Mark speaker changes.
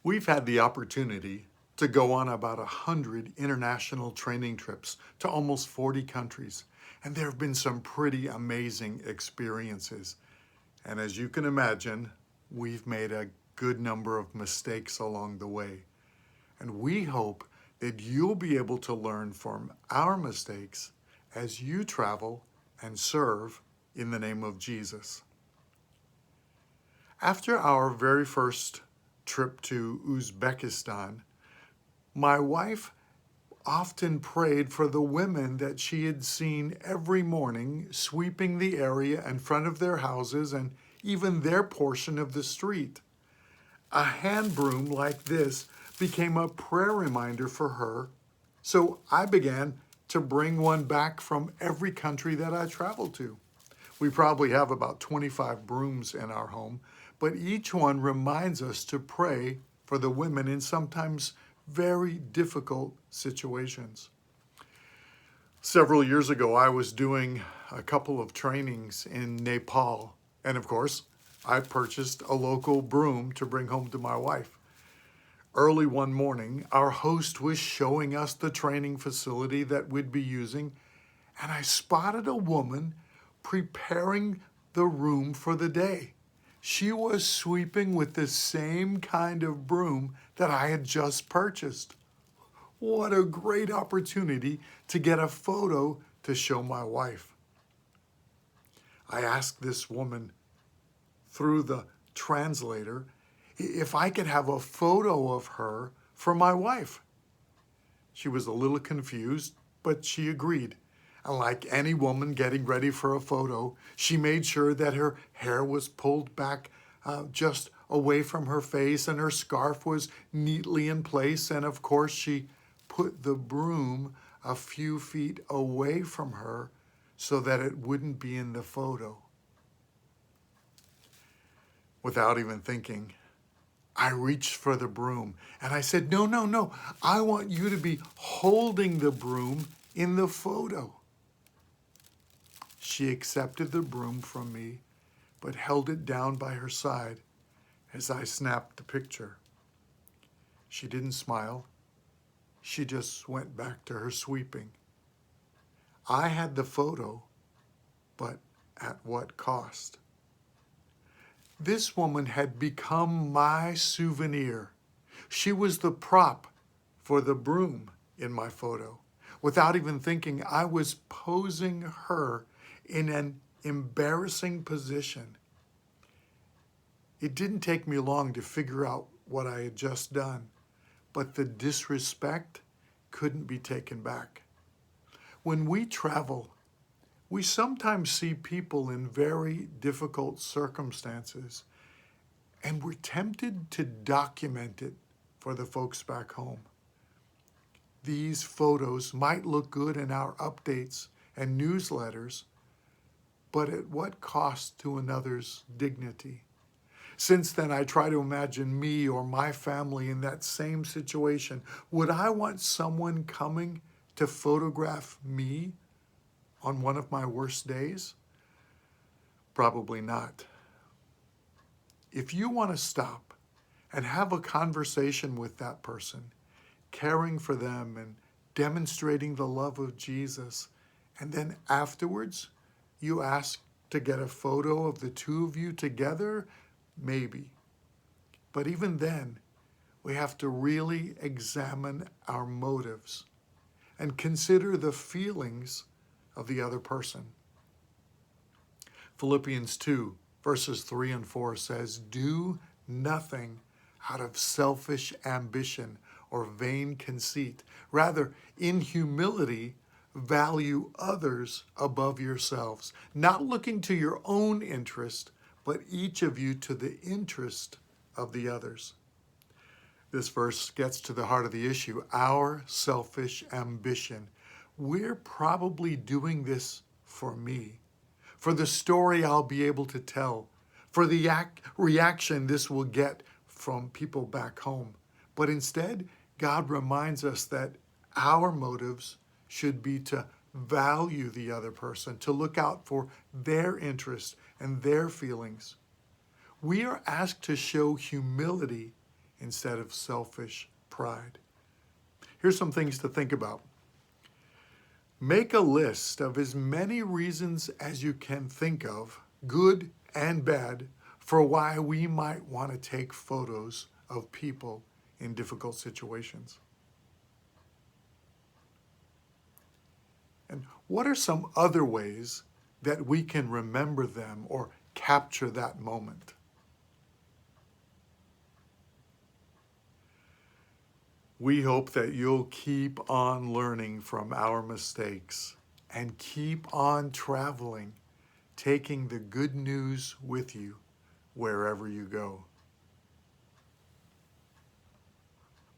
Speaker 1: We've had the opportunity to go on about 100 international training trips to almost 40 countries, and there have been some pretty amazing experiences. And as you can imagine, we've made a good number of mistakes along the way. And we hope that you'll be able to learn from our mistakes as you travel and serve in the name of Jesus. After our very first trip to Uzbekistan, my wife often prayed for the women that she had seen every morning sweeping the area in front of their houses and even their portion of the street. A hand broom like this became a prayer reminder for her, so I began to bring one back from every country that I traveled to. We probably have about 25 brooms in our home, but each one reminds us to pray for the women in sometimes very difficult situations. Several years ago, I was doing a couple of trainings in Nepal, and of course, I purchased a local broom to bring home to my wife. Early one morning, our host was showing us the training facility that we'd be using, and I spotted a woman preparing the room for the day. She was sweeping with the same kind of broom that I had just purchased. What a great opportunity to get a photo to show my wife. I asked this woman through the translator if I could have a photo of her for my wife. She was a little confused, but she agreed. And like any woman getting ready for a photo, she made sure that her hair was pulled back just away from her face and her scarf was neatly in place. And of course, she put the broom a few feet away from her so that it wouldn't be in the photo. Without even thinking, I reached for the broom and I said, no, no, no, I want you to be holding the broom in the photo. She accepted the broom from me, but held it down by her side as I snapped the picture. She didn't smile. She just went back to her sweeping. I had the photo, but at what cost? This woman had become my souvenir. She was the prop for the broom in my photo. Without even thinking, I was posing her in an embarrassing position. It didn't take me long to figure out what I had just done, but the disrespect couldn't be taken back. When we travel, we sometimes see people in very difficult circumstances, and we're tempted to document it for the folks back home. These photos might look good in our updates and newsletters, but at what cost to another's dignity? Since then, I try to imagine me or my family in that same situation. Would I want someone coming to photograph me on one of my worst days? Probably not. If you want to stop and have a conversation with that person, caring for them and demonstrating the love of Jesus, and then afterwards you ask to get a photo of the two of you together, maybe. But even then, we have to really examine our motives and consider the feelings of the other person. Philippians 2, verses 3 and 4 says, "Do nothing out of selfish ambition or vain conceit. Rather, in humility, value others above yourselves, not looking to your own interest, but each of you to the interest of the others." This verse gets to the heart of the issue, our selfish ambition. We're probably doing this for me, for the story I'll be able to tell, for the reaction this will get from people back home. But instead, God reminds us that our motives should be to value the other person, to look out for their interests and their feelings. We are asked to show humility instead of selfish pride. Here's some things to think about. Make a list of as many reasons as you can think of, good and bad, for why we might want to take photos of people in difficult situations. And what are some other ways that we can remember them or capture that moment? We hope that you'll keep on learning from our mistakes and keep on traveling, taking the good news with you wherever you go.